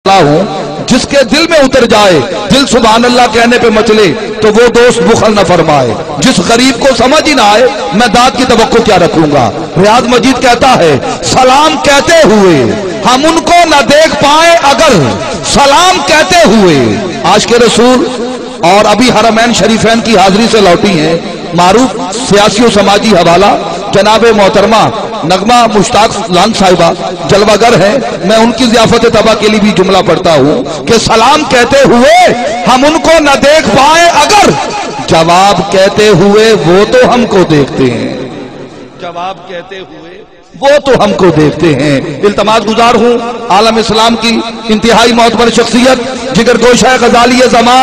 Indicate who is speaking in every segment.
Speaker 1: ہوں جس کے دل میں اتر جائے، دل سبحان اللہ کہنے پہ مچلے تو وہ دوست بخل نہ فرمائے۔ جس غریب کو سمجھ ہی نہ آئے میں داد کی توقع کیا رکھوں گا۔ ریاض مجید کہتا ہے سلام کہتے ہوئے ہم ان کو نہ دیکھ پائیں اگر سلام کہتے ہوئے۔ عاشق رسول اور ابھی حرمین شریفین کی حاضری سے لوٹی ہیں معروف سیاسی و سماجی حوالہ جناب محترمہ نغمہ مشتاق لان صاحبہ جلوہ گر ہے، میں ان کی ضیافت طبع کے لیے بھی جملہ پڑھتا ہوں کہ سلام کہتے ہوئے ہم ان کو نہ دیکھ پائیں اگر جواب کہتے ہوئے وہ تو ہم کو دیکھتے ہیں، جواب کہتے ہوئے وہ تو ہم کو دیکھتے ہیں۔ التماس گزار ہوں عالم اسلام کی انتہائی معتبر شخصیت جگر گوشہ غزالی زماں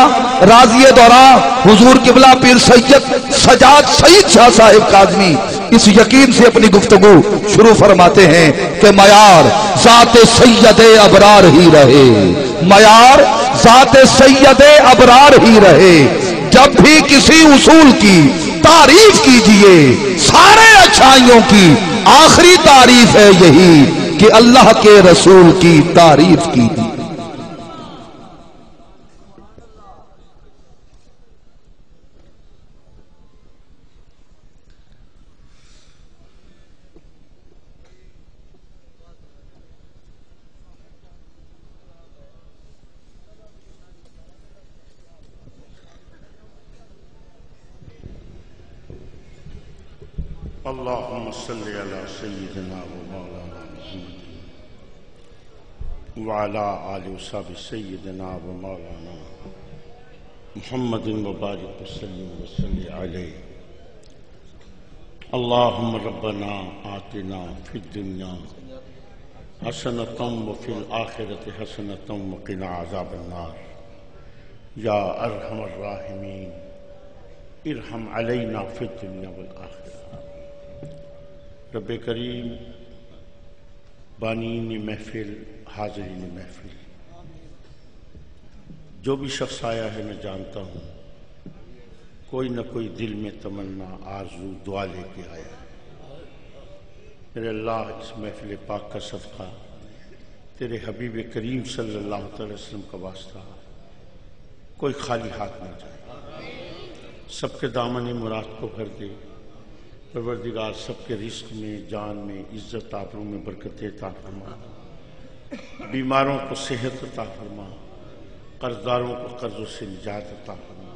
Speaker 1: راضی دوراں حضور قبلہ پیر سید سجاد سعید شاہ صاحب کاظمی اس یقین سے اپنی گفتگو شروع فرماتے ہیں کہ معیار ذات سید ابرار ہی رہے، معیار ذات سید ابرار ہی رہے۔ جب بھی کسی اصول کی تعریف کیجئے سارے اچھائیوں کی آخری تعریف ہے یہی کہ اللہ کے رسول کی تعریف کیجئے۔
Speaker 2: اللہم صلی علی سیدنا و مولانا محمد وعلا آل و صحب سیدنا و مولانا محمد مبارک وسلم وصلی علیہ۔ اللہم ربنا آتنا فی الدنیا حسنۃ وفی الآخرۃ حسنۃ وقنا عذاب النار۔ یا ارحم الراحمین ارحم علینا فی الدنیا والآخرہ۔ رب کریم بانین محفل حاضرین محفل، جو بھی شخص آیا ہے میں جانتا ہوں کوئی نہ کوئی دل میں تمنا آرزو دعا لے کے آیا ہے۔ میرے اللہ اس محفل پاک کا صدقہ تیرے حبیب کریم صلی اللہ علیہ وسلم کا واسطہ کوئی خالی ہاتھ نہ جائے، سب کے دامن مراد کو بھر دے۔ پروردگار سب کے رزق میں، جان میں، عزت آبرو میں برکت عطا فرما، بیماروں کو صحت عطا فرما، قرضداروں کو قرضوں سے نجات عطا فرما،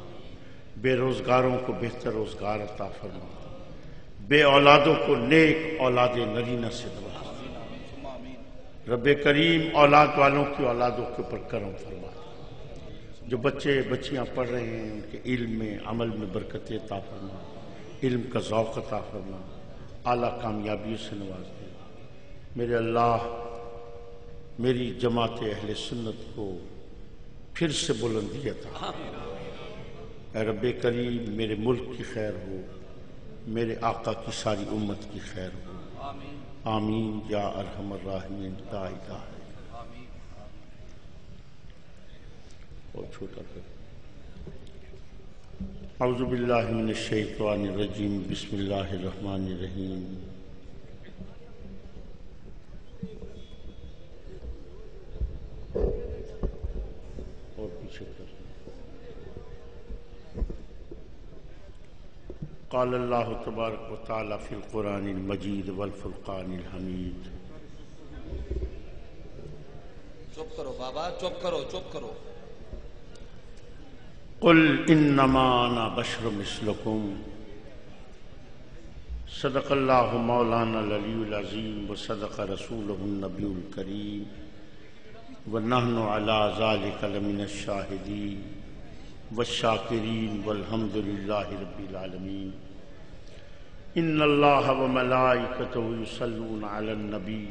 Speaker 2: بے روزگاروں کو بہتر روزگار عطا فرما، بے اولادوں کو نیک اولاد نرینہ سے نواز۔ رب کریم اولاد والوں کی اولادوں کے اوپر کرم فرما، جو بچے بچیاں پڑھ رہے ہیں ان کے علم میں عمل میں برکت عطا فرما، علم کا ذوق عطا فرما، اعلیٰ کامیابی سے نواز دے۔ میرے اللہ میری جماعت اہل سنت کو پھر سے بلندی عطا۔ اے رب کریم میرے ملک کی خیر ہو، میرے آقا کی ساری امت کی خیر ہو، آمین یا ارحم الراحمین لا الہ الا اللہ۔ اور چھوٹا کر اعوذ باللہ من الشیطان الرجیم، بسم اللہ الرحمن الرحیم۔ اور پیچھے کر۔ قال اللہ تبارک و تعالی فی القرآن المجید والفرقان الحمید۔
Speaker 1: چپ کرو بابا، چپ کرو، چپ کرو۔
Speaker 2: قل انما انا بشر مثلکم صدق اللہ مولانا العلی العظیم وصدق رسولہ النبی الکریم ونحن علی ذلک لمن الشاہدین والشاکرین والحمد للہ رب العالمین۔ ان اللہ وملائکتہ یصلون علی النبی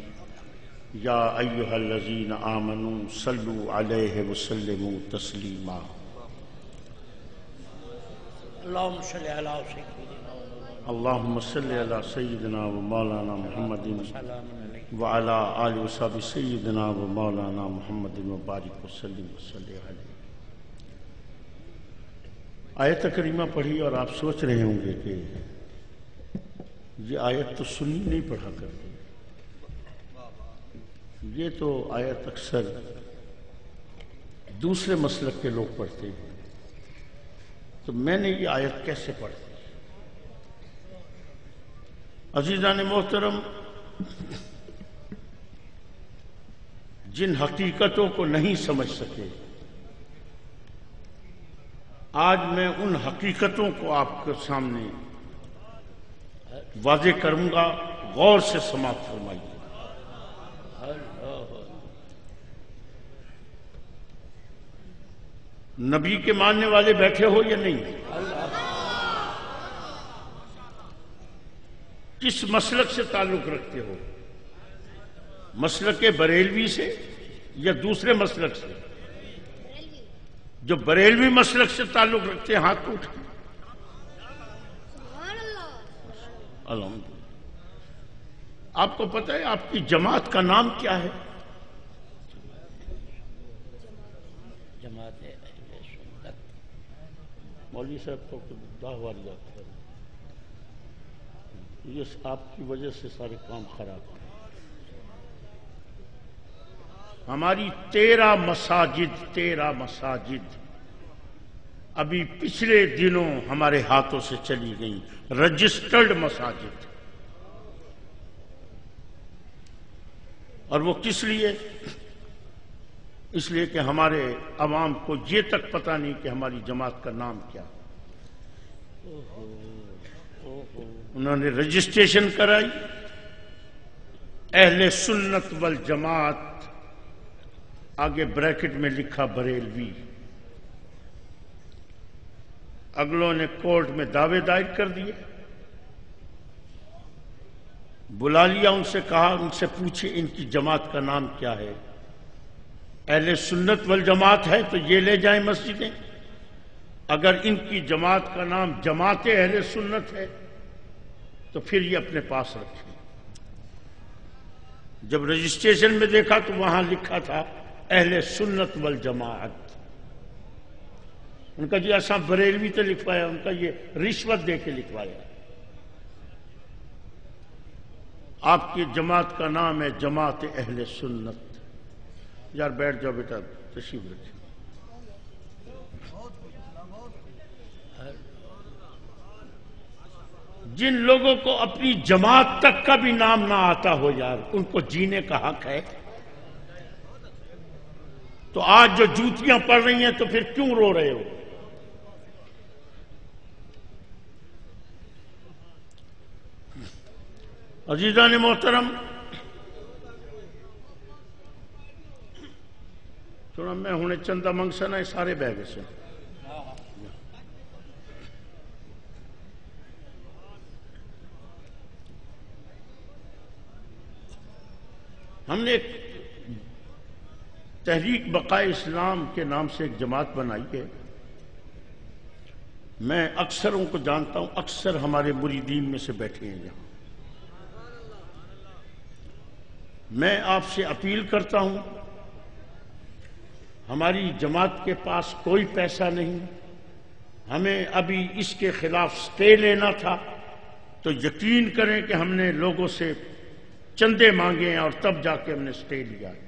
Speaker 2: یا ایہا الذین آمنوا صلوا علیہ وسلموا تسلیما۔
Speaker 3: اللہم صلی علی سیدنا
Speaker 2: اللہم صلی علی سیدنا و مولانا محمد وعلا آل و صحب سیدنا و مولانا محمد مبارک وسلم وصلی علیہ۔ آیت کریمہ پڑھی اور آپ سوچ رہے ہوں گے کہ یہ آیت تو سنی نہیں پڑھا کرتے، یہ تو آیت اکثر دوسرے مسلک کے لوگ پڑھتے ہیں، تو میں نے یہ آیت کیسے پڑھی؟ عزیزان محترم، جن حقیقتوں کو نہیں سمجھ سکے، آج میں ان حقیقتوں کو آپ کے سامنے واضح کروں گا، غور سے سماعت فرمائیے۔ نبی کے ماننے والے بیٹھے ہو یا نہیں؟ کس مسلک سے تعلق رکھتے ہو؟ مسلک بریلوی سے یا دوسرے مسلک سے؟ جو بریلوی مسلک سے تعلق رکھتے ہیں ہاتھ اٹھائیں۔ الحمدللہ۔ آپ کو پتہ ہے آپ کی جماعت کا نام کیا ہے؟
Speaker 3: جماعت اہل سنت۔
Speaker 2: مولوی صاحب تو داہوار جاتا ہے، یہ آپ کی وجہ سے سارے کام خراب ہیں۔ ہماری 13 مساجد ابھی پچھلے دنوں ہمارے ہاتھوں سے چلی گئیں، رجسٹرڈ مساجد۔ اور وہ کس لیے؟ اس لیے کہ ہمارے عوام کو یہ تک پتہ نہیں کہ ہماری جماعت کا نام کیا۔ انہوں نے رجسٹریشن کرائی، اہل سنت والجماعت، آگے بریکٹ میں لکھا بریلوی۔ اگلوں نے کورٹ میں دعوے دائر کر دیے، بلا لیا، ان سے کہا، ان سے پوچھے ان کی جماعت کا نام کیا ہے؟ اہل سنت والجماعت ہے تو یہ لے جائیں مسجدیں، اگر ان کی جماعت کا نام جماعت اہل سنت ہے تو پھر یہ اپنے پاس رکھیں۔ جب رجسٹریشن میں دیکھا تو وہاں لکھا تھا اہل سنت والجماعت۔ ان کا جی ایسا بریلوی تو لکھوایا، ان کا یہ رشوت دے کے لکھوایا۔ آپ کی جماعت کا نام ہے جماعت اہل سنت۔ یار بیٹھ جاؤ بیٹا، تشریف رکھیں۔ جن لوگوں کو اپنی جماعت تک کا بھی نام نہ آتا ہو یار، ان کو جینے کا حق ہے۔ تو آج جو جوتیاں پڑ رہی ہیں تو پھر کیوں رو رہے ہو؟ عزیزان محترم، سونا میں ہونے چندہ منگسنا ہے، سارے بہ گئے سے۔ ہم نے ایک تحریک بقائے اسلام کے نام سے ایک جماعت بنائی ہے۔ میں اکثروں کو جانتا ہوں، اکثر ہمارے مریدین میں سے بیٹھے ہیں یہاں۔ میں آپ سے اپیل کرتا ہوں، ہماری جماعت کے پاس کوئی پیسہ نہیں، ہمیں ابھی اس کے خلاف سٹے لینا تھا، تو یقین کریں کہ ہم نے لوگوں سے چندے مانگے ہیں اور تب جا کے ہم نے سٹے لیا ہے۔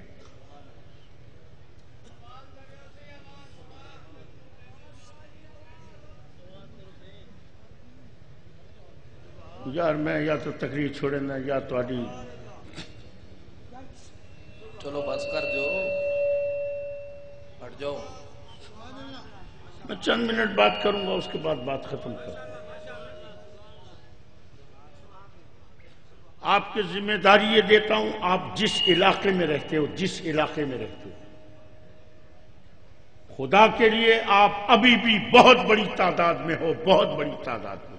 Speaker 2: یار میں یا تو تقریر چھوڑے نا یا تو آڈی،
Speaker 4: چلو بس کر جو، ہٹ جاؤ۔
Speaker 2: میں چند منٹ بات کروں گا، اس کے بعد بات ختم کروں۔ آپ کی ذمہ داری یہ دیتا ہوں، آپ جس علاقے میں رہتے ہو، جس علاقے میں رہتے ہو، خدا کے لیے آپ ابھی بھی بہت بڑی تعداد میں ہو، بہت بڑی تعداد میں،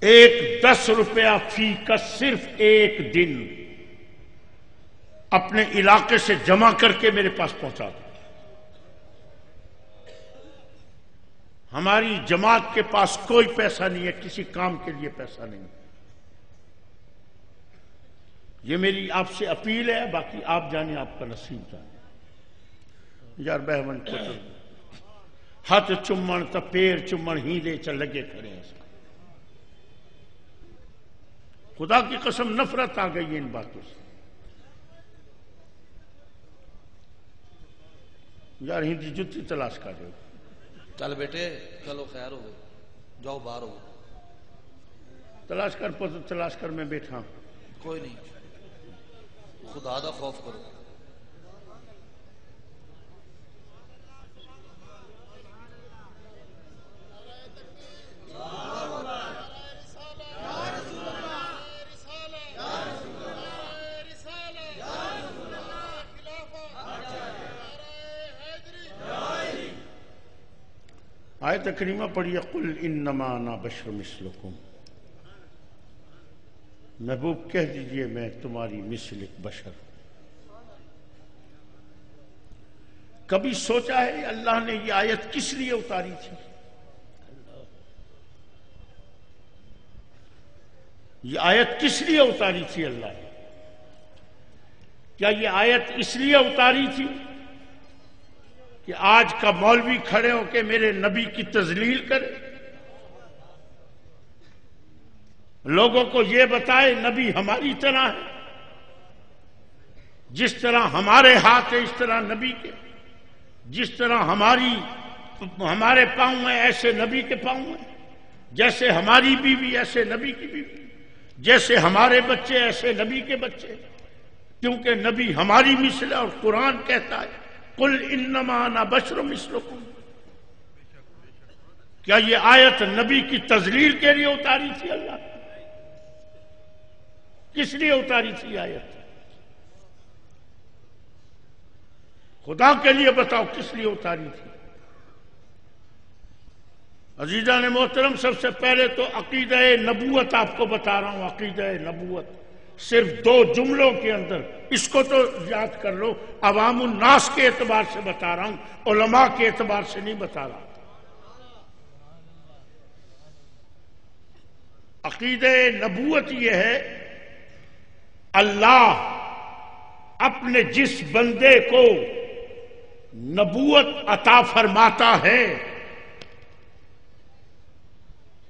Speaker 2: ایک 10 روپیہ فی کا صرف ایک دن اپنے علاقے سے جمع کر کے میرے پاس پہنچا دو۔ ہماری جماعت کے پاس کوئی پیسہ نہیں ہے، کسی کام کے لیے پیسہ نہیں۔ یہ میری آپ سے اپیل ہے، باقی آپ جانے، آپ کا نصیب جانے۔ یار بہمن کو ہاتھ چمن تا پیر چمن ہی لے چل لگے کھڑے ہیں۔ خدا کی قسم نفرت آ گئی ہے ان باتوں سے۔ یار ہندی جتی تلاش کر رہے ہو.
Speaker 4: چل بیٹے چلو خیر ہو جاؤ باہر ہو.
Speaker 2: تلاش کر پتر تلاش کر میں بیٹھا.
Speaker 4: کوئی نہیں خدا دا خوف کرو.
Speaker 2: آیت کریمہ پڑھیے قل انما انا بشر مثلکم. محبوب کہہ دیجئے میں تمہاری مثل ایک بشر. کبھی سوچا ہے اللہ نے یہ آیت کس لیے اتاری تھی؟ یہ آیت کس لیے اتاری تھی اللہ نے؟ کیا یہ آیت اس لیے اتاری تھی کہ آج کا مولوی کھڑے ہو کے میرے نبی کی تذلیل کرے، لوگوں کو یہ بتائے نبی ہماری طرح ہے، جس طرح ہمارے ہاتھ ہے اس طرح نبی کے، جس طرح ہمارے پاؤں ہیں ایسے نبی کے پاؤں ہیں، جیسے ہماری بیوی ایسے نبی کی بیوی، جیسے ہمارے بچے ایسے نبی کے بچے، کیونکہ نبی ہماری مثل ہے. اور قرآن کہتا ہے قل انما انا بشر مثلکم. کیا یہ آیت نبی کی تذلیل کے لیے اتاری تھی اللہ؟ کس لیے اتاری تھی آیت؟ خدا کے لیے بتاؤ کس لیے اتاری تھی؟ عزیزان محترم، سب سے پہلے تو عقیدہ نبوت آپ کو بتا رہا ہوں. عقیدہ نبوت صرف 2 جملوں کے اندر، اس کو تو یاد کر لو. عوام الناس کے اعتبار سے بتا رہا ہوں، علماء کے اعتبار سے نہیں بتا رہا. عقیدہ نبوت یہ ہے اللہ اپنے جس بندے کو نبوت عطا فرماتا ہے،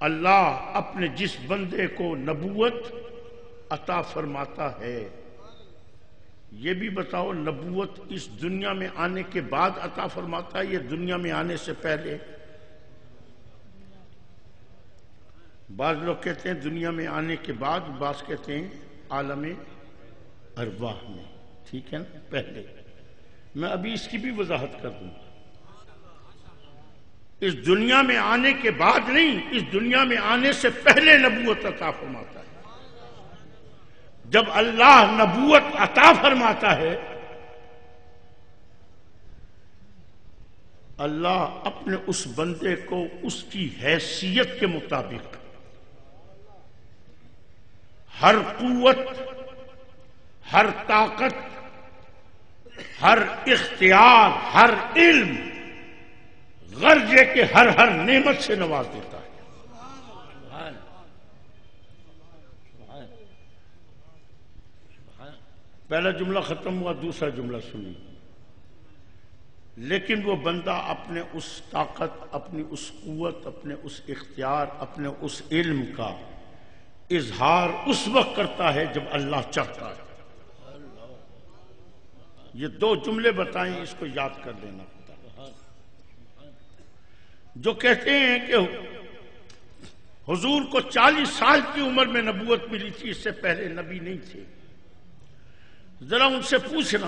Speaker 2: اللہ اپنے جس بندے کو نبوت عطا فرماتا ہے. یہ بھی بتاؤ نبوت اس دنیا میں آنے کے بعد عطا فرماتا ہے یا دنیا میں آنے سے پہلے؟ بعض لوگ کہتے ہیں دنیا میں آنے کے بعد، بعض کہتے ہیں عالم ارواح میں. ٹھیک ہے نا؟ پہلے میں ابھی اس کی بھی وضاحت کر دوں. اس دنیا میں آنے کے بعد نہیں، اس دنیا میں آنے سے پہلے نبوت عطا فرماتا ہے. جب اللہ نبوت عطا فرماتا ہے، اللہ اپنے اس بندے کو اس کی حیثیت کے مطابق ہر قوت، ہر طاقت، ہر اختیار، ہر علم، غرض ہے کہ ہر نعمت سے نواز دیتا ہے. پہلا جملہ ختم ہوا، دوسرا جملہ سنی. لیکن وہ بندہ اپنے اس طاقت، اپنی اس قوت، اپنے اس اختیار، اپنے اس علم کا اظہار اس وقت کرتا ہے جب اللہ چاہتا ہے. یہ 2 جملے بتائیں، اس کو یاد کر لینا. جو کہتے ہیں کہ حضور کو 40 سال کی عمر میں نبوت ملی تھی، اس سے پہلے نبی نہیں تھے، ذرا ان سے پوچھنا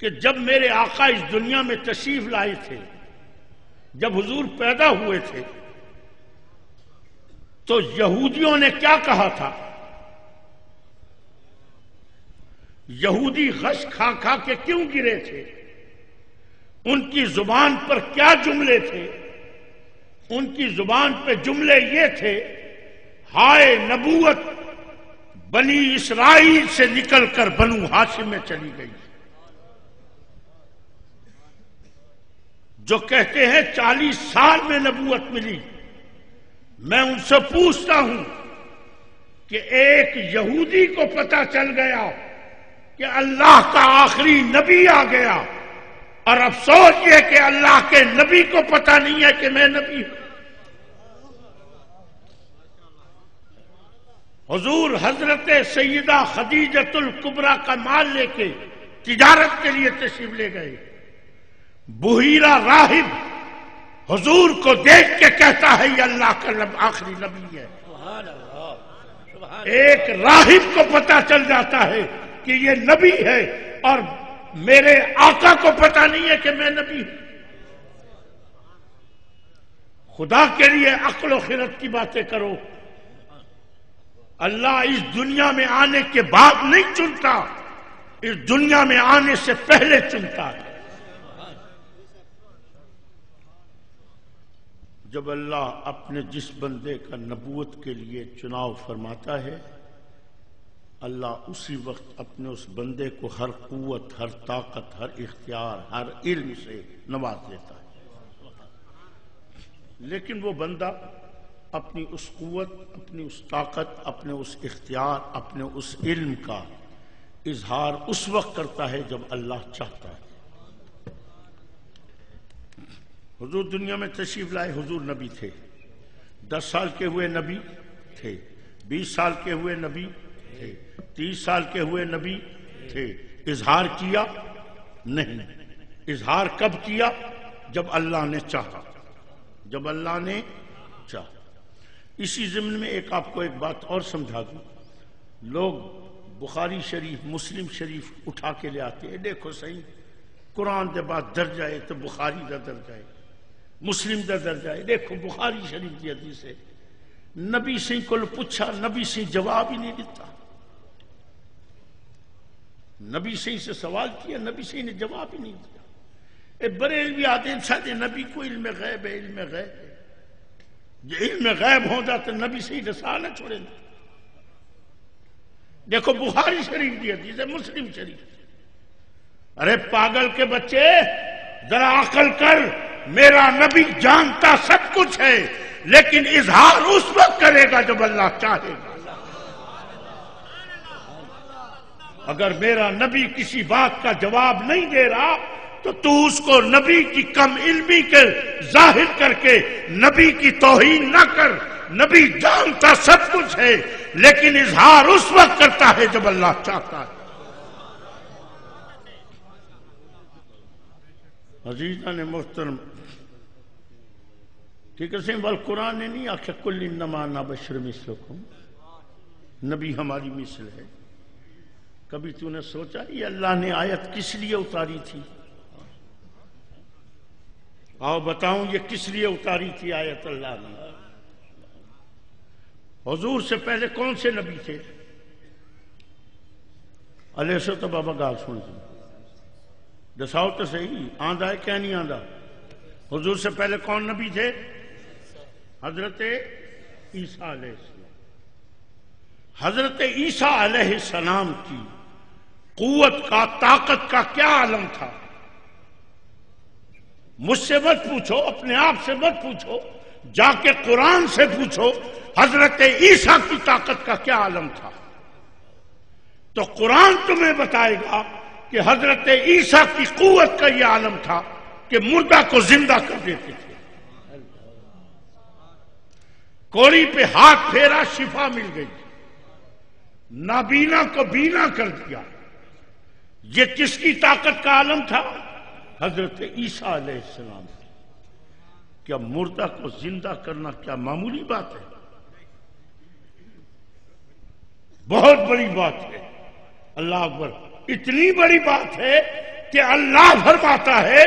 Speaker 2: کہ جب میرے آقا اس دنیا میں تشریف لائے تھے، جب حضور پیدا ہوئے تھے، تو یہودیوں نے کیا کہا تھا؟ یہودی غش کھا کھا کے کیوں گرے تھے؟ ان کی زبان پر کیا جملے تھے؟ ان کی زبان پہ جملے یہ تھے، ہائے نبوت بنی اسرائیل سے نکل کر بنو ہاشم میں چلی گئی. جو کہتے ہیں 40 سال میں نبوت ملی، میں ان سے پوچھتا ہوں کہ ایک یہودی کو پتہ چل گیا کہ اللہ کا آخری نبی آ گیا، اور افسوس یہ کہ اللہ کے نبی کو پتہ نہیں ہے کہ میں نبی ہوں. حضور حضرت سیدہ خدیجۃ الکبریٰ کا مال لے کے تجارت کے لیے تشریف لے گئے. بحیرہ راہب حضور کو دیکھ کے کہتا ہے یہ اللہ کا آخری نبی ہے.
Speaker 3: سبحان اللہ سبحان
Speaker 2: ایک راہب کو پتا چل جاتا ہے کہ یہ نبی ہے اور میرے آقا کو پتا نہیں ہے کہ میں نبی ہوں. خدا کے لیے عقل و خرد کی باتیں کرو. اللہ اس دنیا میں آنے کے بعد نہیں چنتا، اس دنیا میں آنے سے پہلے چنتا ہے. جب اللہ اپنے جس بندے کا نبوت کے لیے چناؤ فرماتا ہے، اللہ اسی وقت اپنے اس بندے کو ہر قوت، ہر طاقت، ہر اختیار، ہر علم سے نواز دیتا ہے. لیکن وہ بندہ اپنی اس قوت، اپنی اس طاقت، اپنے اس اختیار، اپنے اس علم کا اظہار اس وقت کرتا ہے جب اللہ چاہتا ہے. حضور دنیا میں تشریف لائے، حضور نبی تھے. 10 سال کے ہوئے نبی تھے، 20 سال کے ہوئے نبی تھے، 30 سال کے ہوئے نبی تھے. اظہار کیا نہیں. اظہار کب کیا؟ جب اللہ نے چاہا، جب اللہ نے چاہا. اسی ضمن میں آپ کو ایک بات اور سمجھا دوں. لوگ بخاری شریف، مسلم شریف اٹھا کے لے آتے ہیں. دیکھو صحیح، قرآن دے بعد درجہ ہے تو بخاری دا درجہ ہے، مسلم دا درجہ ہے. دیکھو بخاری شریف کی حدیث ہے. نبی سے کو پوچھا، نبی سے جواب ہی نہیں دیتا. نبی سے سوال کیا، نبی سے نے جواب ہی نہیں دیا. بڑے علمی آتے ہیں ساتھ نبی کو علم غیب ہے، علم غیب ہے. جو علم غیب ہو جاتا نبی سے ہی رسالہ نہ چھوڑیں. دیکھو بخاری شریف کی حدیث ہے، مسلم شریف. ارے پاگل کے بچے ذرا عقل کر. میرا نبی جانتا سب کچھ ہے، لیکن اظہار اس وقت کرے گا جب اللہ چاہے گا. اگر میرا نبی کسی بات کا جواب نہیں دے رہا تو اس کو نبی کی کم علمی کے ظاہر کر کے نبی کی توہین نہ کر. نبی جانتا سب کچھ ہے، لیکن اظہار اس وقت کرتا ہے جب اللہ چاہتا ہے. عزیزان محترم، ٹھیک ہے سیم قرآن نے نہیں آخیا کل انما انا بشر مثلکم، نبی ہماری مثل ہے. کبھی تو نے سوچا یہ اللہ نے آیت کس لیے اتاری تھی؟ آؤ بتاؤں یہ کس لیے اتاری تھی آیت اللہ نے؟ حضور سے پہلے کون سے نبی تھے؟ علیہ سو تو بابا گال سن جی دساؤ تو صحیح، آندہ ہے کیا نہیں آندہ؟ حضور سے پہلے کون نبی تھے؟ حضرت عیسیٰ علیہ السلام. حضرت عیسیٰ علیہ السلام کی قوت کا، طاقت کا کیا عالم تھا؟ مجھ سے مت پوچھو، اپنے آپ سے مت پوچھو، جا کے قرآن سے پوچھو حضرت عیسیٰ کی طاقت کا کیا عالم تھا. تو قرآن تمہیں بتائے گا کہ حضرت عیسیٰ کی قوت کا یہ عالم تھا کہ مردہ کو زندہ کر دیتے تھے. کوڑی پہ ہاتھ پھیرا، شفا مل گئی. نابینا کو بینا کر دیا. یہ کس کی طاقت کا عالم تھا؟ حضرت عیسیٰ علیہ السلام. کیا مردہ کو زندہ کرنا کیا معمولی بات ہے؟ بہت بڑی بات ہے. اللہ اکبر. اتنی بڑی بات ہے کہ اللہ فرماتا ہے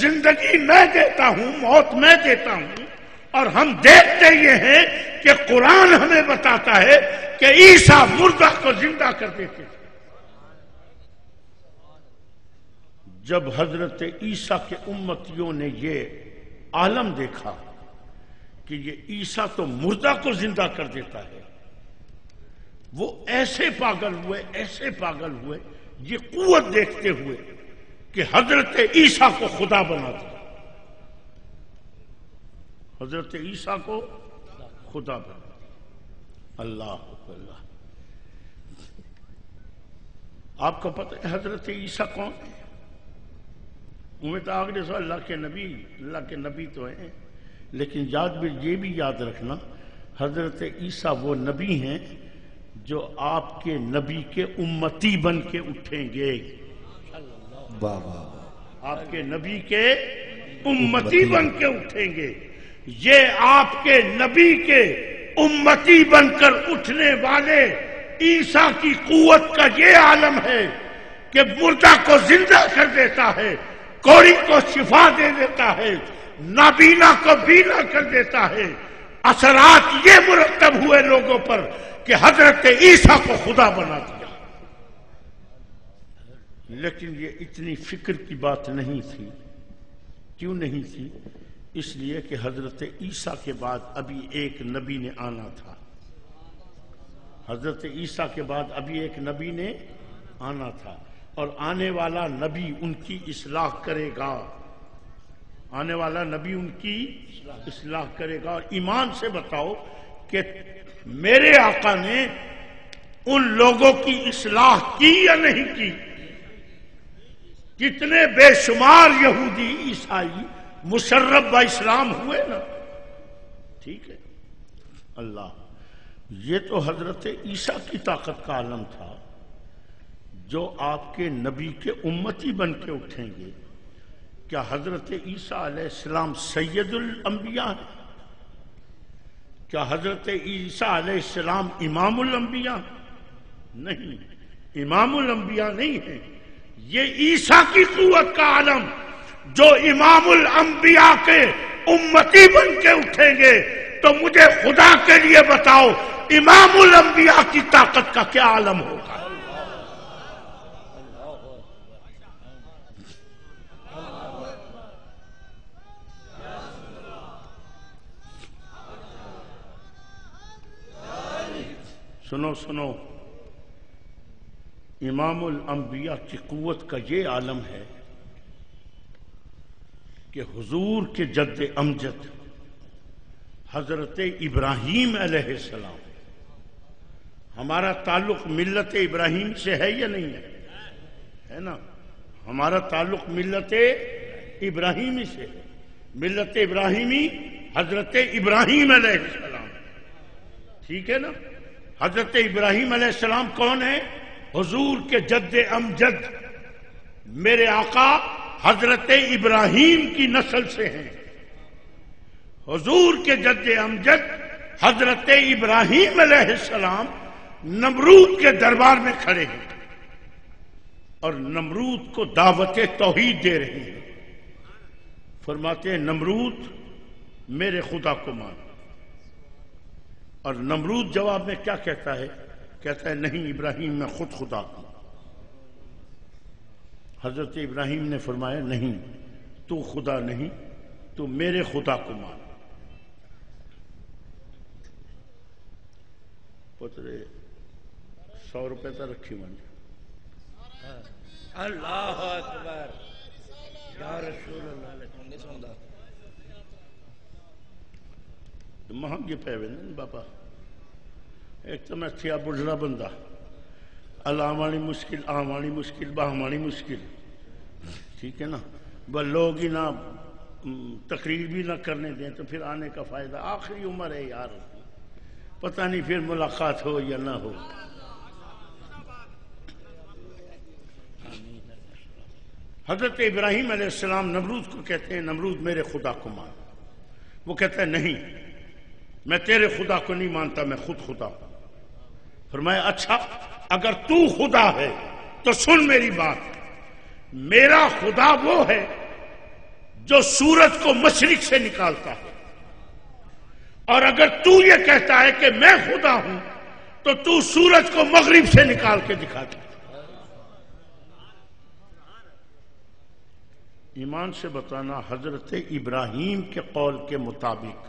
Speaker 2: زندگی میں دیتا ہوں، موت میں دیتا ہوں. اور ہم دیکھتے یہ ہیں کہ قرآن ہمیں بتاتا ہے کہ عیسیٰ مردہ کو زندہ کر دیتے تھے. جب حضرت عیسیٰ کے امتیوں نے یہ عالم دیکھا کہ یہ عیسیٰ تو مردہ کو زندہ کر دیتا ہے، وہ ایسے پاگل ہوئے یہ قوت دیکھتے ہوئے کہ حضرت عیسیٰ کو خدا بنا دیا. حضرت عیسیٰ کو خدا بنا دیا. اللہ اللہ. آپ کو پتہ ہے حضرت عیسیٰ کون ہے؟ آگے سو اللہ کے نبی تو ہیں، لیکن یہ بھی یاد رکھنا حضرت عیسیٰ وہ نبی ہیں جو آپ کے نبی کے امتی بن کے اٹھیں گے. آپ کے نبی کے امتی بن کے اٹھیں گے. یہ آپ کے نبی کے امتی بن کر اٹھنے والے عیسیٰ کی قوت کا یہ عالم ہے کہ مردہ کو زندہ کر دیتا ہے، کوڑی کو شفا دے دیتا ہے، نابینا کو بینا کر دیتا ہے. اثرات یہ مرتب ہوئے لوگوں پر کہ حضرت عیسیٰ کو خدا بنا دیا. لیکن یہ اتنی فکر کی بات نہیں تھی. کیوں نہیں تھی؟ اس لیے کہ حضرت عیسیٰ کے بعد ابھی ایک نبی نے آنا تھا. حضرت عیسیٰ کے بعد ابھی ایک نبی نے آنا تھا، اور آنے والا نبی ان کی اصلاح کرے گا. آنے والا نبی ان کی اصلاح کرے گا. اور ایمان سے بتاؤ کہ میرے آقا نے ان لوگوں کی اصلاح کی یا نہیں کی؟ کتنے بے شمار یہودی عیسائی مشرف با اسلام ہوئے نا. ٹھیک ہے. اللہ، یہ تو حضرت عیسیٰ کی طاقت کا عالم تھا جو آپ کے نبی کے امتی بن کے اٹھیں گے. کیا حضرت عیسیٰ علیہ السلام سید الانبیاء ہیں؟ کیا حضرت عیسیٰ علیہ السلام امام الانبیاء؟ نہیں، امام الانبیاء نہیں ہیں. یہ عیسیٰ کی قوت کا عالم جو امام الانبیاء کے امتی بن کے اٹھیں گے. تو مجھے خدا کے لیے بتاؤ امام الانبیاء کی طاقت کا کیا عالم ہوگا؟ سنو سنو، امام الانبیاء کی قوت کا یہ عالم ہے کہ حضور کے جد امجد حضرت ابراہیم علیہ السلام، ہمارا تعلق ملت ابراہیم سے ہے یا نہیں ہے نا؟ ہمارا تعلق ملت ابراہیمی سے. ملت ابراہیمی حضرت ابراہیم علیہ السلام. ٹھیک ہے نا؟ حضرت ابراہیم علیہ السلام کون ہے؟ حضور کے جد امجد میرے آقا حضرت ابراہیم کی نسل سے ہیں. حضور کے جد امجد حضرت ابراہیم علیہ السلام نمرود کے دربار میں کھڑے ہیں اور نمرود کو دعوت توحید دے رہے ہیں. فرماتے ہیں نمرود میرے خدا کو مان. اور نمرود جواب میں کیا کہتا ہے؟ کہتا ہے نہیں ابراہیم میں خود خدا ہوں. حضرت ابراہیم نے فرمایا نہیں، تو خدا نہیں، تو میرے خدا کو مان. پترے 100 روپے تا رکھی مان.
Speaker 3: اللہ اکبر یا رسول اللہ.
Speaker 2: مہنگے پے ہوئے نا بابا. ایک تو میں تھیا بڑھڑا بندہ، علامانی مشکل، آمانی مشکل، باہمانی مشکل. ٹھیک ہے نا؟ بس لوگ ہی نہ تقریر بھی نہ کرنے دیں تو پھر آنے کا فائدہ. آخری عمر ہے یار، پتہ نہیں پھر ملاقات ہو یا نہ ہو. حضرت ابراہیم علیہ السلام نمرود کو کہتے ہیں نمرود میرے خدا کو مان. وہ کہتا ہے نہیں میں تیرے خدا کو نہیں مانتا، میں خود خدا ہوں. فرمایا اچھا اگر تو خدا ہے تو سن میری بات. میرا خدا وہ ہے جو سورج کو مشرق سے نکالتا ہے، اور اگر تو یہ کہتا ہے کہ میں خدا ہوں تو تو سورج کو مغرب سے نکال کے دکھاتا ہے. ایمان سے بتانا حضرت ابراہیم کے قول کے مطابق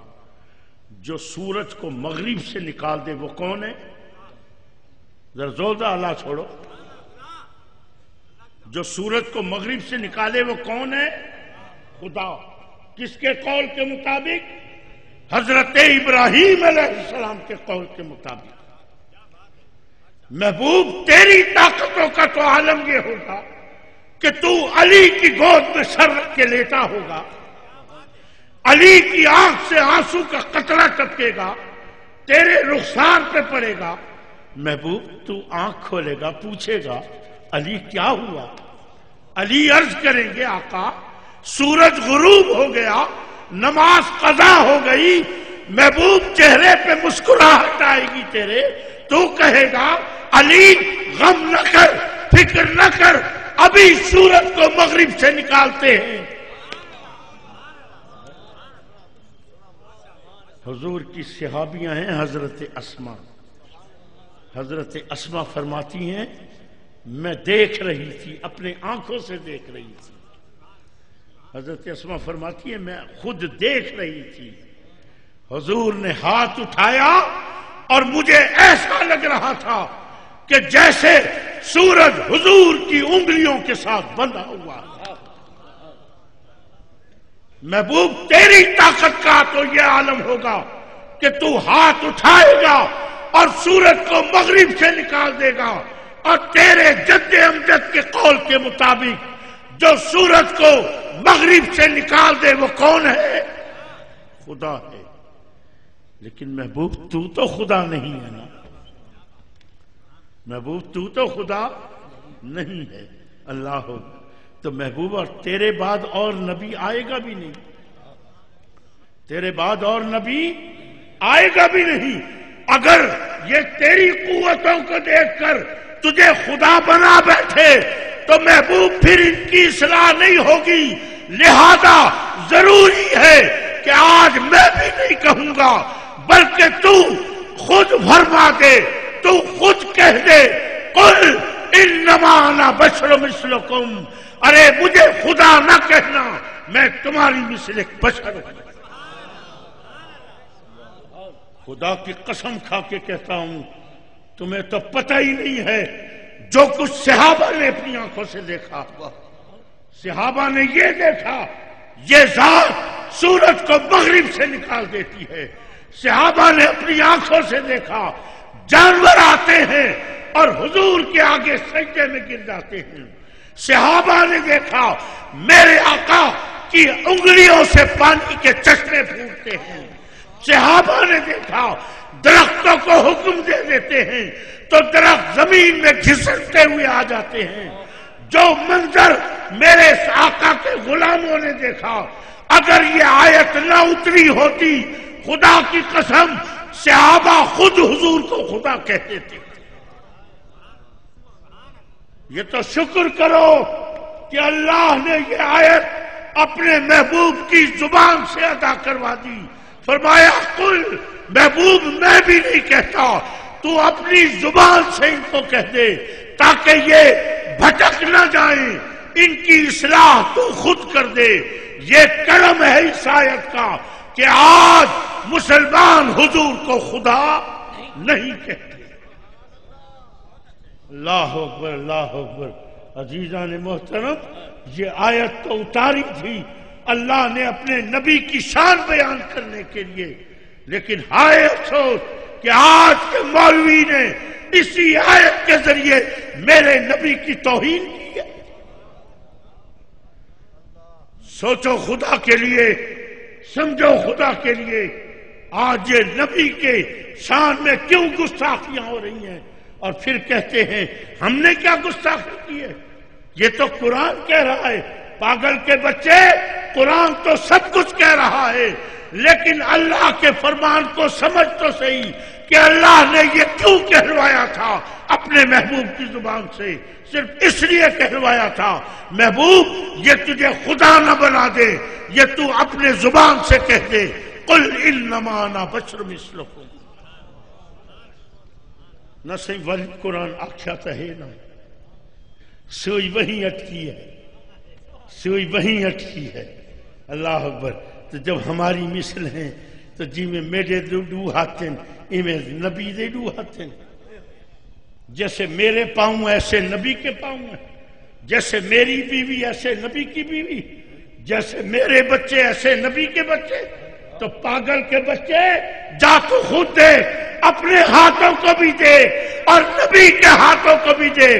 Speaker 2: جو سورج کو مغرب سے نکال دے وہ کون ہے؟ ذرا زوردہ اللہ چھوڑو. جو سورج کو مغرب سے نکالے وہ کون ہے؟ خدا. کس کے قول کے مطابق؟ حضرت ابراہیم علیہ السلام کے قول کے مطابق. محبوب تیری طاقتوں کا تو عالم یہ ہوگا کہ تو علی کی گود میں سر رکھ کے لیٹا ہوگا، علی کی آنکھ سے آنسو کا قطرہ ٹپکے گا، تیرے رخسار پہ پڑے گا. محبوب تو آنکھ کھولے گا، پوچھے گا علی کیا ہوا؟ علی عرض کریں گے آقا سورج غروب ہو گیا، نماز قضا ہو گئی، محبوب چہرے پہ مسکراہٹ آئے گی تیرے، تو کہے گا علی غم نہ کر، فکر نہ کر، ابھی سورج کو مغرب سے نکالتے ہیں۔ حضور کی صحابیاں ہیں حضرت اسما، حضرت اسما فرماتی ہیں میں دیکھ رہی تھی، اپنے آنکھوں سے دیکھ رہی تھی۔ حضرت اسما فرماتی ہے میں خود دیکھ رہی تھی، حضور نے ہاتھ اٹھایا اور مجھے ایسا لگ رہا تھا کہ جیسے سورج حضور کی انگلیوں کے ساتھ بندھا ہوا ہے۔ محبوب تیری طاقت کا تو یہ عالم ہوگا کہ تو ہاتھ اٹھائے گا اور سورج کو مغرب سے نکال دے گا، اور تیرے جد امجد کے قول کے مطابق جو سورج کو مغرب سے نکال دے وہ کون ہے؟ خدا ہے۔ لیکن محبوب تو خدا نہیں ہے نا، محبوب تو خدا نہیں ہے، اللہ ہو تو محبوب اور تیرے بعد اور نبی آئے گا بھی نہیں، تیرے بعد اور نبی آئے گا بھی نہیں۔ اگر یہ تیری قوتوں کو دیکھ کر تجھے خدا بنا بیٹھے تو محبوب پھر ان کی اصلاح نہیں ہوگی، لہذا ضروری ہے کہ آج میں بھی نہیں کہوں گا بلکہ تو خود فرما دے، تو خود کہہ دے قل انما انا بشر مثلکم، ارے مجھے خدا نہ کہنا، میں تمہاری مثل ایک بشر ہوں۔ خدا کی قسم کھا کے کہتا ہوں تمہیں تو پتہ ہی نہیں ہے جو کچھ صحابہ نے اپنی آنکھوں سے دیکھا۔ صحابہ نے یہ دیکھا یہ ذات سورج کو مغرب سے نکال دیتی ہے، صحابہ نے اپنی آنکھوں سے دیکھا جانور آتے ہیں اور حضور کے آگے سجدے میں گر جاتے ہیں، صحابہ نے دیکھا میرے آقا کی انگلیوں سے پانی کے چشمے پھوٹتے ہیں، صحابہ نے دیکھا درختوں کو حکم دے دیتے ہیں تو درخت زمین میں گھسٹتے ہوئے آ جاتے ہیں۔ جو منظر میرے آقا کے غلاموں نے دیکھا، اگر یہ آیت نہ اتری ہوتی خدا کی قسم صحابہ خود حضور کو خدا کہتے تھے۔ یہ تو شکر کرو کہ اللہ نے یہ آیت اپنے محبوب کی زبان سے ادا کروا دی۔ فرمایا قل، محبوب میں بھی نہیں کہتا، تو اپنی زبان سے ان کو کہہ دے تاکہ یہ بھٹک نہ جائیں، ان کی اصلاح تو خود کر دے۔ یہ کرم ہے اس آیت کا کہ آج مسلمان حضور کو خدا نہیں کہتے۔ اللہ اکبر، اللہ اکبر۔ عزیزان محترم، یہ آیت تو اتاری تھی اللہ نے اپنے نبی کی شان بیان کرنے کے لیے، لیکن ہائے افسوس کہ آج کے مولوی نے اسی آیت کے ذریعے میرے نبی کی توہین کی ہے۔ سوچو خدا کے لیے، سمجھو خدا کے لیے، آج یہ نبی کے شان میں کیوں گستاخیاں ہو رہی ہیں، اور پھر کہتے ہیں ہم نے کیا گستاخی کی ہے؟ یہ تو قرآن کہہ رہا ہے۔ پاگل کے بچے، قرآن تو سب کچھ کہہ رہا ہے، لیکن اللہ کے فرمان کو سمجھ تو صحیح کہ اللہ نے یہ کیوں کہلوایا تھا اپنے محبوب کی زبان سے؟ صرف اس لیے کہلوایا تھا محبوب یہ تجھے خدا نہ بنا دے، یہ تو اپنے زبان سے کہہ دے قل انما انا بشر مثلکم۔ نہ صحیح ولی قرآن آکھیا تو ہے نا، سوئی وہیں اٹکی ہے، سوئی وہیں اٹکی ہے۔ اللہ اکبر۔ تو جب ہماری مثل ہیں تو جی میں میرے ڈو ہاتھ میں نبی دے ڈو ہاتھ، جیسے میرے پاؤں ایسے نبی کے پاؤں ہیں، جیسے میری بیوی ایسے نبی کی بیوی، جیسے میرے بچے ایسے نبی کے بچے۔ تو پاگل کے بچے جا تو خود دے، اپنے ہاتھوں کو بھی دے اور نبی کے ہاتھوں کو بھی دے،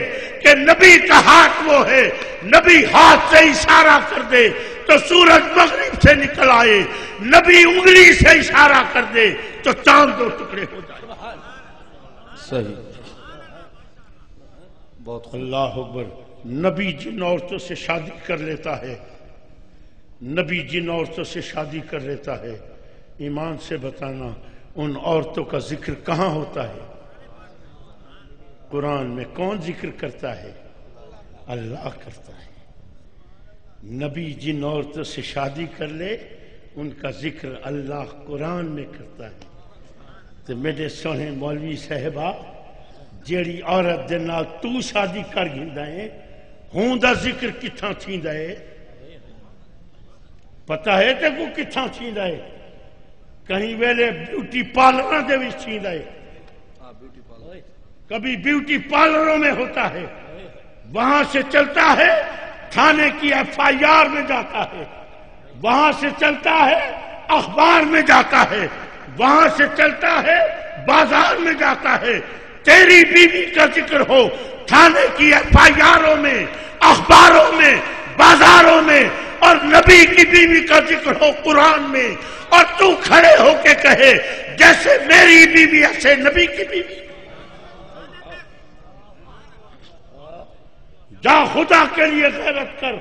Speaker 2: کہ نبی کا ہاتھ وہ ہے، نبی ہاتھ سے اشارہ کر دے تو سورج مغرب سے نکل آئے، نبی انگلی سے اشارہ کر دے تو چاند دو ٹکڑے ہو جائے۔
Speaker 1: صحیح، بہت
Speaker 2: اللہ اکبر۔ نبی جن عورتوں سے شادی کر لیتا ہے، نبی جن عورتوں سے شادی کر لیتا ہے، ایمان سے بتانا ان عورتوں کا ذکر کہاں ہوتا ہے؟ قرآن میں کون ذکر کرتا ہے؟ اللہ کرتا ہے۔ نبی جن عورتوں سے شادی کر لے ان کا ذکر اللہ قرآن میں کرتا ہے۔ تو میرے سونے مولوی صاحبہ، جیڑی عورت دے نال تو شادی کر گھندا ہے ہوں دا ذکر کتھاں تھیندا ہے؟ پتہ ہے تے کو کتھاں تھیندا ہے؟ کہیں ویلے بیوٹی پارلر دے وچ تھیندا ہے، کبھی بیوٹی پارلروں میں ہوتا ہے، وہاں سے چلتا ہے تھانے کی ایف آئی آر میں جاتا ہے، وہاں سے چلتا ہے اخبار میں جاتا ہے، وہاں سے چلتا ہے بازار میں جاتا ہے۔ تیری بیوی کا ذکر ہو تھانے کی ایف آئی آروں میں، اخباروں میں، بازاروں میں، اور نبی کی بیوی کا ذکر ہو قرآن میں، اور تو کھڑے ہو کے کہے جیسے میری بیوی ایسے نبی کی بیوی۔ جا خدا کے لیے غیرت کر،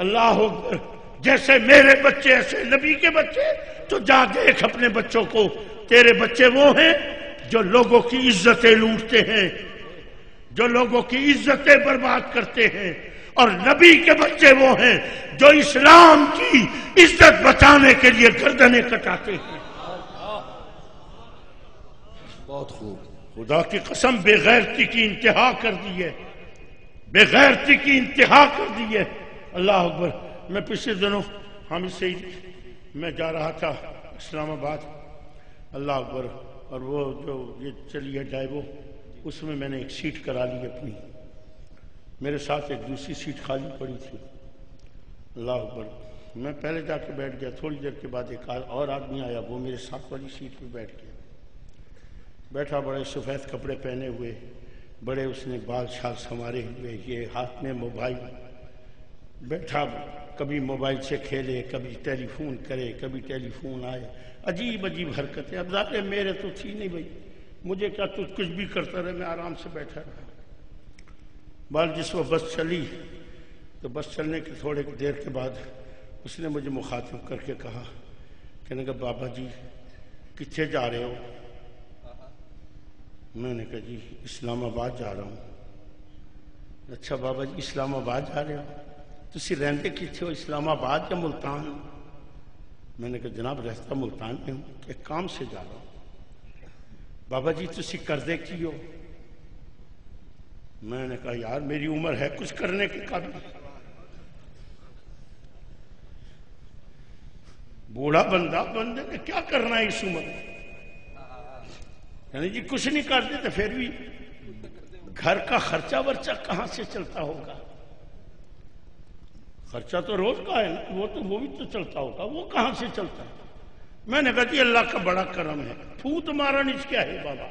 Speaker 2: اللہ اکبر، جیسے میرے بچے ایسے نبی کے بچے۔ تو جا دیکھ اپنے بچوں کو، تیرے بچے وہ ہیں جو لوگوں کی عزتیں لوٹتے ہیں، جو لوگوں کی عزتیں برباد کرتے ہیں، اور نبی کے بچے وہ ہیں جو اسلام کی عزت بچانے کے لیے گردنیں کٹاتے ہیں۔
Speaker 1: بہت خوب۔
Speaker 2: خدا کی قسم بے غیرتی کی انتہا کر دی ہے، بے غیرتی کی انتہا کر دی ہے۔ اللہ اکبر۔ میں پچھلے دنوں حامد سعید میں جا رہا تھا اسلام آباد، اللہ اکبر، اور وہ جو یہ چلی ہے ڈائیو، اس میں نے ایک سیٹ کرا لی اپنی، میرے ساتھ ایک دوسری سیٹ خالی پڑی تھی، اللہ اکبر۔ میں پہلے جا کے بیٹھ گیا، تھوڑی دیر کے بعد ایک اور آدمی آیا، وہ میرے ساتھ والی سیٹ پہ بیٹھ گیا، بیٹھا بڑے سفید کپڑے پہنے ہوئے، بڑے اس نے بال شال سنوارے ہوئے، یہ ہاتھ میں موبائل، بیٹھا کبھی موبائل سے کھیلے، کبھی ٹیلی فون کرے، کبھی ٹیلی فون آئے، عجیب عجیب حرکتیں۔ اب ظاہر میرے تو تھی نہیں بھائی، مجھے کیا تو کچھ بھی کرتا رہے، میں آرام سے بیٹھا رہا۔ بال جس وہ بس چلی تو بس چلنے کی تھوڑے دیر کے بعد اس نے مجھے مخاطب کر کے کہا، کہنے کہ بابا جی کتنے جا رہے ہو؟ میں نے کہا جی اسلام آباد جا رہا ہوں۔ اچھا بابا جی اسلام آباد جا رہے ہو؟ تسی رہندے کتنے ہو، اسلام آباد یا ملتان؟ میں نے کہا جناب رہتا ملتان میں ہوں، ایک کام سے جا رہا ہوں۔ بابا جی تسی کردے کی ہو؟ میں نے کہا یار میری عمر ہے کچھ کرنے کے قابل، بوڑھا بندے نے کیا کرنا ہے اس عمر میں؟ یعنی جی کچھ نہیں کرتے تو پھر بھی گھر کا خرچہ ورچہ کہاں سے چلتا ہوگا؟ خرچہ تو روز کا ہے نا، وہ بھی تو چلتا ہوگا، وہ کہاں سے چلتا ہے؟ میں نے کہا جی اللہ کا بڑا کرم ہے، پھوت مارا نیچ کیا ہے بابا،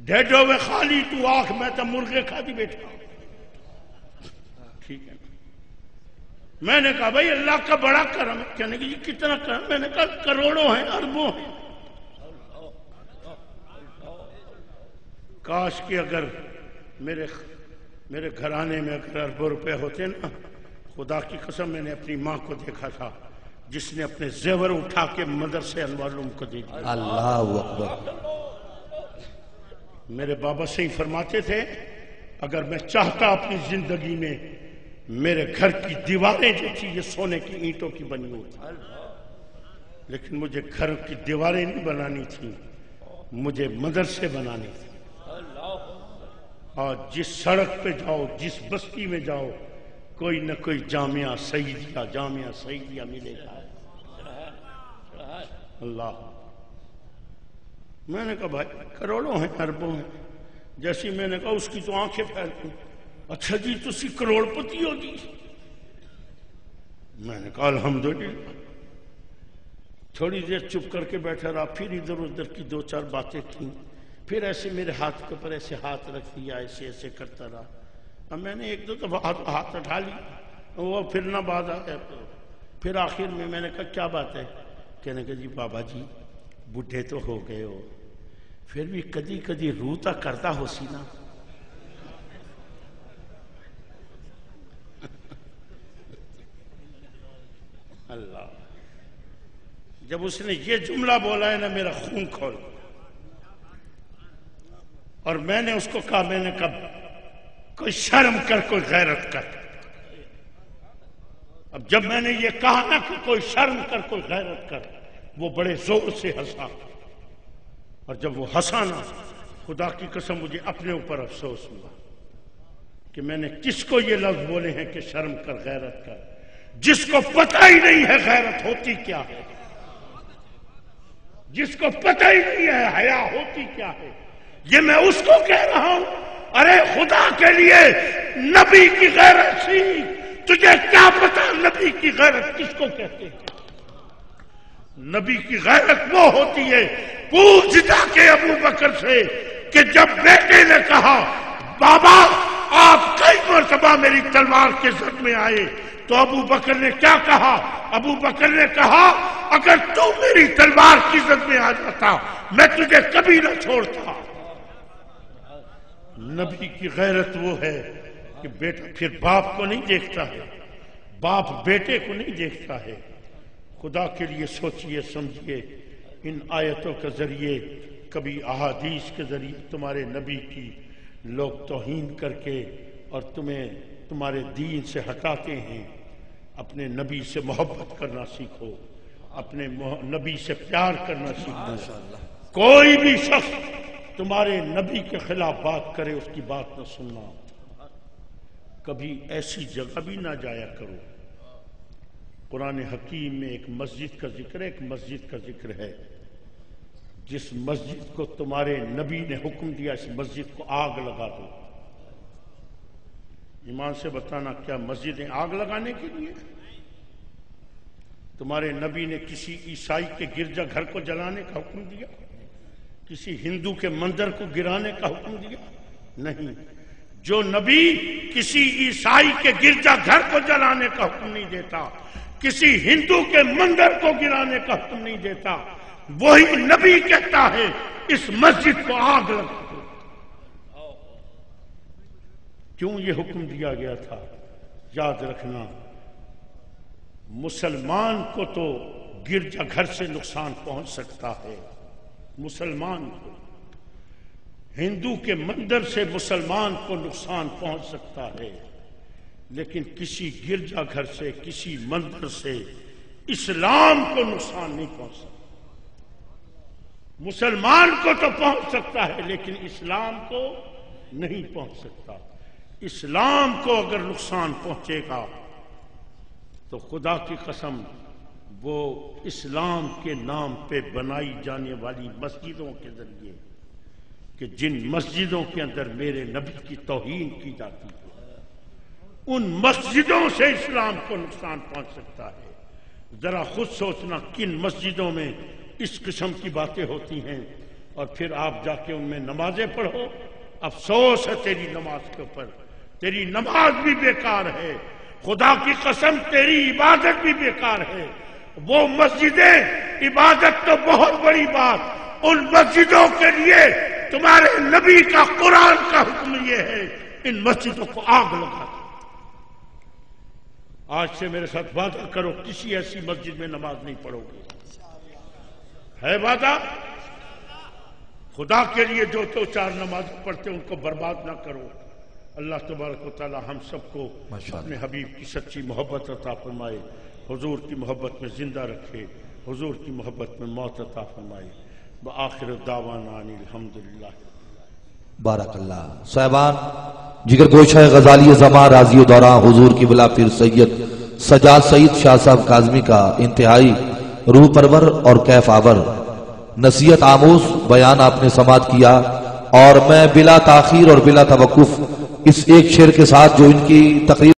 Speaker 2: ڈیڈ ہوئے خالی تو آنکھ، میں تو مرغے کھا دی بیٹھا ہوں۔ ٹھیک ہے، میں نے کہا بھائی اللہ کا بڑا کرم ہے۔ کہنے کہ جی کتنا کرم؟ میں نے کہا کروڑوں ہیں، اربوں ہیں۔ کاش کہ اگر میرے گھرانے میں اگر اربوں روپے ہوتے نا، خدا کی قسم میں نے اپنی ماں کو دیکھا تھا جس نے اپنے زیور اٹھا کے مدرسے انوار العلوم کو دے دیا۔
Speaker 1: اللہ اکبر۔
Speaker 2: میرے بابا سے ہی فرماتے تھے اگر میں چاہتا اپنی زندگی میں میرے گھر کی دیواریں جو تھی یہ سونے کی اینٹوں کی بنی ہوتی، لیکن مجھے گھر کی دیواریں نہیں بنانی تھی، مجھے مدرسے بنانے تھے۔ اور جس سڑک پہ جاؤ، جس بستی میں جاؤ، کوئی نہ کوئی جامعہ سعیدیہ ملے گا۔ اللہ، میں نے کہا بھائی کروڑوں ہیں، اربوں ہیں۔ جیسی میں نے کہا اس کی تو آنکھیں پھیل گئی، اچھا جی تسی کروڑ پتی ہو جی؟ میں نے کہا الحمدللہ۔ تھوڑی دیر چپ کر کے بیٹھا رہا، پھر ادھر ادھر کی دو چار باتیں کی، پھر ایسے میرے ہاتھ کے اوپر ایسے ہاتھ رکھ دیا، ایسے ایسے کرتا رہا۔ اب میں نے ایک دو دفعہ ہاتھ اٹھا لی، وہ پھر نہ بات آیا، پھر آخر میں نے کہا کیا بات ہے؟ کہنے کہ جی بابا جی بڈھے تو ہو گئے ہو، پھر بھی کدی کدی روح تا کرتا ہو سی نا۔ اللہ، جب اس نے یہ جملہ بولا ہے نا میرا خون کھول گیا، اور میں نے اس کو کہا، میں نے کہا کوئی شرم کر، کوئی غیرت کر۔ اب جب میں نے یہ کہا نا کہ کوئی شرم کر، کوئی غیرت کر، وہ بڑے زور سے ہنسا، اور جب وہ ہنسا نا، خدا کی قسم مجھے اپنے اوپر افسوس ہوا کہ میں نے کس کو یہ لفظ بولے ہیں کہ شرم کر، غیرت کر، جس کو پتہ ہی نہیں ہے غیرت ہوتی کیا ہے، جس کو پتہ ہی نہیں ہے حیا ہوتی کیا ہے۔ یہ میں اس کو کہہ رہا ہوں، ارے خدا کے لیے نبی کی غیرت سیکھ، تجھے کیا پتا نبی کی غیرت کس کو کہتے ہیں؟ نبی کی غیرت وہ ہوتی ہے، پوچھ جا کے ابو بکر سے کہ جب بیٹے نے کہا بابا آپ کئی مرتبہ میری تلوار کے زد میں آئے، تو ابو بکر نے کیا کہا؟ ابو بکر نے کہا اگر تو میری تلوار کی زد میں آ جاتا میں تجھے کبھی نہ چھوڑتا۔ نبی کی غیرت وہ ہے کہ بیٹا پھر باپ کو نہیں دیکھتا ہے، باپ بیٹے کو نہیں دیکھتا ہے۔ خدا کے لیے سوچئے سمجھئے، ان آیتوں کے ذریعے، کبھی احادیث کے ذریعے تمہارے نبی کی لوگ توہین کر کے اور تمہیں تمہارے دین سے ہٹاتے ہیں۔ اپنے نبی سے محبت کرنا سیکھو، اپنے نبی سے پیار کرنا سیکھو۔ کوئی بھی شخص تمہارے نبی کے خلاف بات کرے اس کی بات نہ سننا، کبھی ایسی جگہ بھی نہ جایا کرو۔ قرآن حکیم میں ایک مسجد کا ذکر ہے، ایک مسجد کا ذکر ہے، جس مسجد کو تمہارے نبی نے حکم دیا اس مسجد کو آگ لگا دو۔ ایمان سے بتانا کیا مسجدیں آگ لگانے کے لیے؟ تمہارے نبی نے کسی عیسائی کے گرجا گھر کو جلانے کا حکم دیا؟ کسی ہندو کے مندر کو گرانے کا حکم دیا؟ نہیں۔ جو نبی کسی عیسائی کے گرجا گھر کو جلانے کا حکم نہیں دیتا، کسی ہندو کے مندر کو گرانے کا حکم نہیں دیتا، وہی نبی کہتا ہے اس مسجد کو آگ لگا دو۔ کیوں یہ حکم دیا گیا تھا؟ یاد رکھنا، مسلمان کو تو گرجا گھر سے نقصان پہنچ سکتا ہے، مسلمان کو، ہندو کے مندر سے مسلمان کو نقصان پہنچ سکتا ہے، لیکن کسی گرجا گھر سے، کسی مندر سے اسلام کو نقصان نہیں پہنچ سکتا۔ مسلمان کو تو پہنچ سکتا ہے لیکن اسلام کو نہیں پہنچ سکتا۔ اسلام کو اگر نقصان پہنچے گا تو خدا کی قسم وہ اسلام کے نام پہ بنائی جانے والی مسجدوں کے ذریعے، کہ جن مسجدوں کے اندر میرے نبی کی توہین کی جاتی ہے، ان مسجدوں سے اسلام کو نقصان پہنچ سکتا ہے۔ ذرا خود سوچنا کن مسجدوں میں اس قسم کی باتیں ہوتی ہیں، اور پھر آپ جا کے ان میں نمازیں پڑھو۔ افسوس ہے تیری نماز کے اوپر، تیری نماز بھی بیکار ہے، خدا کی قسم تیری عبادت بھی بیکار ہے۔ وہ مسجدیں، عبادت تو بہت بڑی بات، ان مسجدوں کے لیے تمہارے نبی کا قرآن کا حکم یہ ہے ان مسجدوں کو آگ لگا دو۔ آج سے میرے ساتھ وعدہ کرو کسی ایسی مسجد میں نماز نہیں پڑھو گے، ہے وعدہ؟ خدا کے لیے جو تو چار نماز پڑھتے ان کو برباد نہ کرو۔ اللہ تبارک و تعالی ہم سب کو اپنے حبیب کی سچی محبت عطا فرمائے، حضور کی محبت میں زندہ رکھے، حضور کی محبت میں موت عطا فرمائے۔ وآخر دعوانا ان الحمدللہ۔
Speaker 1: بارک اللہ۔ صاحبان جگر گوشہ غزالی زمان راضی دوران حضور کی بلا پیر سید سجاد سعید شاہ صاحب کاظمی کا انتہائی روح پرور اور کیف آور نصیحت آموز بیان آپ نے سماعت کیا، اور میں بلا تاخیر اور بلا توقف اس ایک شعر کے ساتھ جو ان کی تقریر